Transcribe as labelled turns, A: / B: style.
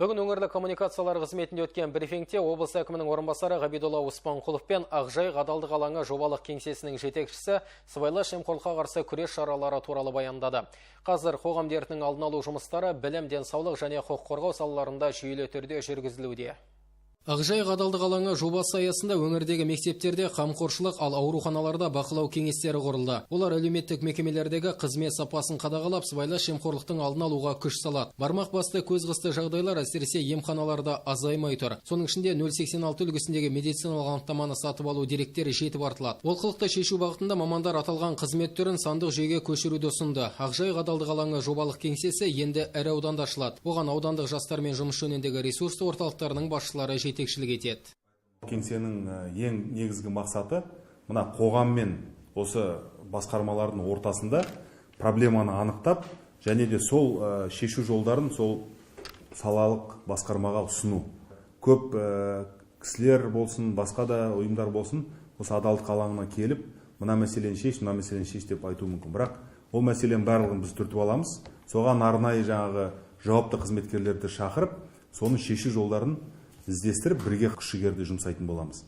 A: Бүгін өңірлік коммуникациялар қызметінде өткен брифингте облыс әкімінің орынбасары Ғабидолла Оспанқұлов пен Ақжай ғадалдық алаңы жобалық кеңсесінің жетекшісі сыбайлас жемқорлыққа қарсы күрес шаралары туралы баяндады. Қазір қоғам дертінің алдын алу жұмыстары білім, денсаулық және құқық қорғау салаларында жүйелі түрде жүргізілуде. Ақжай ғадалдық алаңы жобасы аясында өңірдегі мектептерде қамқоршылық, ал ауруханаларда бақылау кеңестері құрылды. Олар әлеуметтік мекемелердегі қызмет сапасын қадағалап, сыбайлас жемқорлықтың алдын алуға күш салады. Бармақ басты көз қысты жағдайлар әсіресе емханаларда азаймай тұр. Соның ішінде 086 үлгісіндегі медициналық анықтаманы сатып алу деректері жетіп артылады. Олқылықты шешу бағытында мамандар аталған қызмет түрін сандық жүйеге көшіруді ұсынды. Ақжай ғадалдық алаңы жобалық кеңсесі енді ірі ауданда ашылады. Оған аудандық жастармен жұмыс жөніндегі ресурсты орталықтарының басшылары жетекшілік етеді.
B: Кеңсенің ең негізгі мақсаты мына қоғаммен осы басқармалардың ортасында проблеманы анықтап, және де сол шешу жолдарын сол салалық басқармаға ұсыну. Көп кісілер болсын, басқа да ұйымдар болсын, осы адалдық алаңына келіп, мына мәселені шеш деп айтуы мүмкін. Бірақ ол мәселенің барлығын біз түртіп аламыз. Соған арнайы жаңағы жауапты қызметкерлерді шақырып, соның шешу жолдарын іздестіріп, бірге күш-жігерді жұмсайтын боламыз.